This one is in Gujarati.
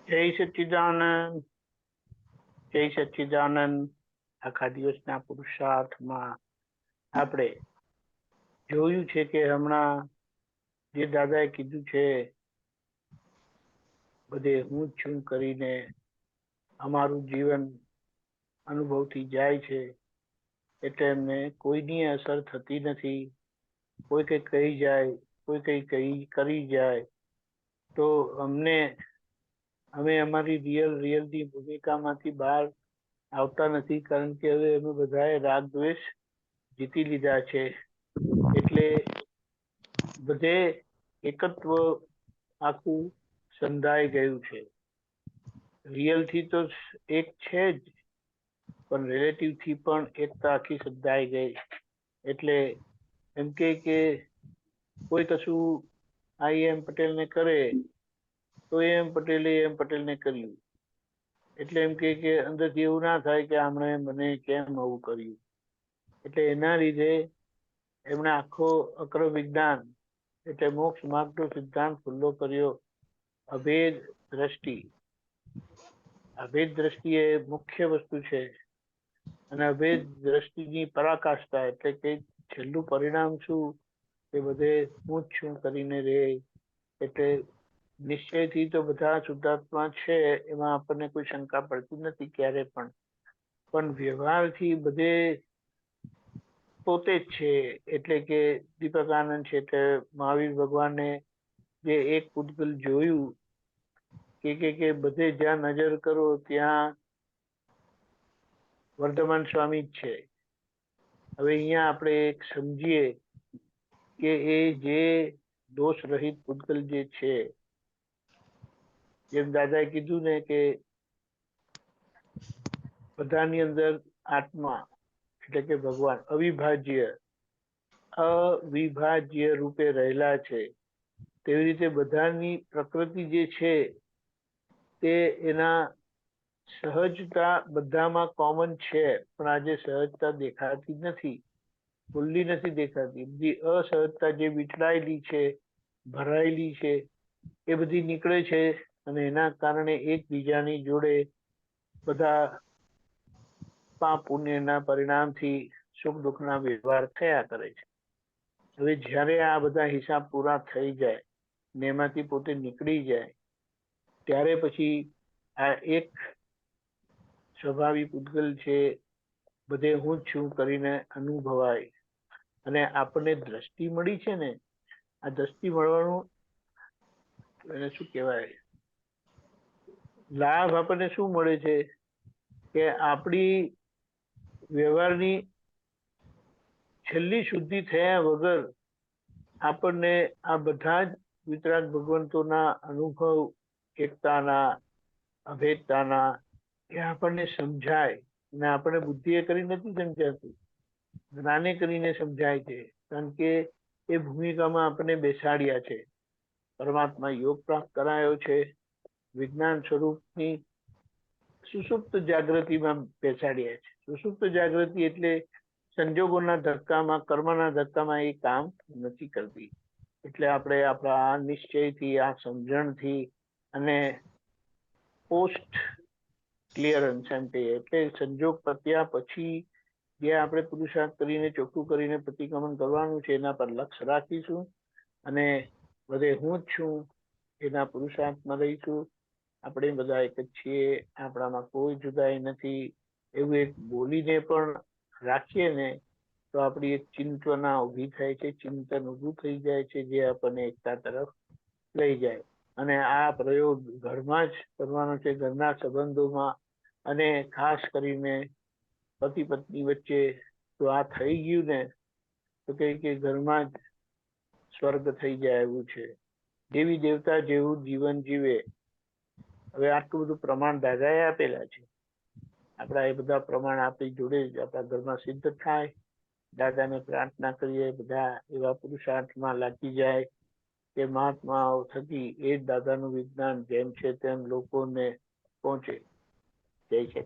જય સચ્ચિદાનંદ. જય સચ્ચિદાનંદ. આખા દિવસના પુરુષાર્થમાં આપણે જોયું છે કે હમણાં જે દાદાએ કીધું છે બધે હું જ છું કરીને અમારું જીવન અનુભવથી જાય છે, એટલે એમને કોઈની અસર થતી નથી. કોઈ કઈ કહી જાય, કોઈ કઈ કરી જાય તો અમે અમારી રિયલની ભૂમિકામાંથી બહાર આવતા નથી, કારણ કે હવે અમે બધાએ રાગ દ્વેષ જીતી લીધા છે. એટલે બધે એકત્વ આખું સંધાઈ ગયું છે. રિયલ થી તો એક છે જ, પણ રિલેટિવ થી પણ એકતા આખી સંધાઈ ગઈ. એટલે એમ કે કોઈ કશું IM પટેલ ને કરે તો AM પટેલ ને કર્યું. એટલે એમ કે અંદરથી એવું ના થાય કે આમણે મને કેમ આવું કર્યું. એટલે એના લીધે એમણે આખો અક્ર વિજ્ઞાન એટલે મોક્ષ માર્ગનો સિદ્ધાંત ખુલ્લો કર્યો. અભેદ દ્રષ્ટિ. અભેદ દ્રષ્ટિ એ મુખ્ય વસ્તુ છે, અને અભેદ દ્રષ્ટિની પરાકાષ્ઠા એટલે કે છેલ્લું પરિણામ શું એ બધે હું જ છું કરીને રે. એટલે નિશ્ચયથી તો બધા શુદ્ધાત્મા છે, એમાં આપણને કોઈ શંકા પડતી નથી ક્યારે પણ વ્યવહારથી બધે પોતે જ છે. એટલે કે દીપક આનંદ છે તે મહાવીર ભગવાનને જે એક પૂતગલ જોયું કે બધે જ્યાં નજર કરો ત્યાં વર્ધમાન સ્વામી જ છે. હવે અહીંયા આપણે એક સમજીએ કે એ જે દોષ રહિત પૂતગલ જે છે, જેમ દાદાએ કીધું ને કે બધાની અંદર આત્મા એટલે કે ભગવાન અવિભાજ્ય રૂપે રહેલા છે. તેવી રીતે બધાની પ્રકૃતિ જે છે તે એના સહજતા બધામાં કોમન છે, પણ આજે સહજતા દેખાતી નથી, ખુલ્લી નથી દેખાતી. બધી અસહજતા જે વીટળાયેલી છે, ભરાયેલી છે, એ બધી નીકળે છે, અને એના કારણે એકબીજાની જોડે બધા પાપ પુણ્યના પરિણામથી સુખ દુઃખના વ્યવહાર થયા કરે છે. હવે જ્યારે આ બધા હિસાબ પૂરા થઈ જાય ને એમાંથી પોતે નીકળી જાય, ત્યારે પછી આ એક સ્વભાવી પૂતગલ છે બધે હું જ છું કરીને અનુભવાય. અને આપણને દ્રષ્ટિ મળી છે ને, આ દ્રષ્ટિ મળવાનું એને શું કહેવાય, લાભ આપણને શું મળે છે કે આપણી વ્યવહારની છેલ્લી શુદ્ધિ થયા વગર આપણને આ બધા જ વિતરાગ ભગવંતોના અનુભવ, એકતાના, અભેદતાના એ આપણને સમજાય. અને આપણે બુદ્ધિ એ કરી નથી સમજાતું, જ્ઞાને કરીને સમજાય છે, કારણ કે એ ભૂમિકામાં આપણને બેસાડ્યા છે. પરમાત્મા યોગ પ્રાપ્ત કરાયો છે, વિજ્ઞાન સ્વરૂપની સુષુપ્ત જાગૃતિમાં બેસાડ્યા છે. સુષુપ્ત જાગૃતિ એટલે સંજોગોના ધક્કામાં, કર્મના ધક્કામાં એ કામ નથી કરતી. એટલે આપણે આપણા આ નિશ્ચયથી, આ સમજણથી અને પોસ્ટ ક્લિયરન્સ એમ કહીએ, એટલે સંજોગ પત્યા પછી જે આપણે પુરુષાર્થ કરીને ચોખ્ખું કરીને પ્રતિક્રમણ કરવાનું છે, એના પર લક્ષ્ય રાખીશું અને બધે હું જ છું એના પુરુષાર્થમાં રહીશું. આપણે બધા એક જ છીએ, આપણામાં કોઈ જુદાઈ નથી, એવું એક બોલીને પણ રાખીએ ને તો આપણી એક ચિંતના ઊભી થાય છે, ચિંતન ઊભું થઈ જાય છે, જે આપણને એકતા તરફ લઈ જાય. અને આ પ્રયોગ ઘરમાં જ કરવાનો છે, ઘરના સંબંધોમાં, અને ખાસ કરીને પતિ પત્ની વચ્ચે. તો આ થઈ ગયું ને તો કે ઘરમાં જ સ્વર્ગ થઈ જાય એવું છે. દેવી દેવતા જેવું જીવન જીવે. હવે આટલું બધું પ્રમાણ દાદાએ આપેલા છે, આપણા એ બધા પ્રમાણ આપણી જોડે જ આપણા ઘરમાં સિદ્ધ થાય. દાદાને પ્રાર્થના કરીએ બધા એવા પુરુષાર્થમાં લાગી જાય કે મહાત્માઓ થકી એ દાદાનું વિજ્ઞાન જેમ છે તેમ લોકોને પહોંચે. જય છે.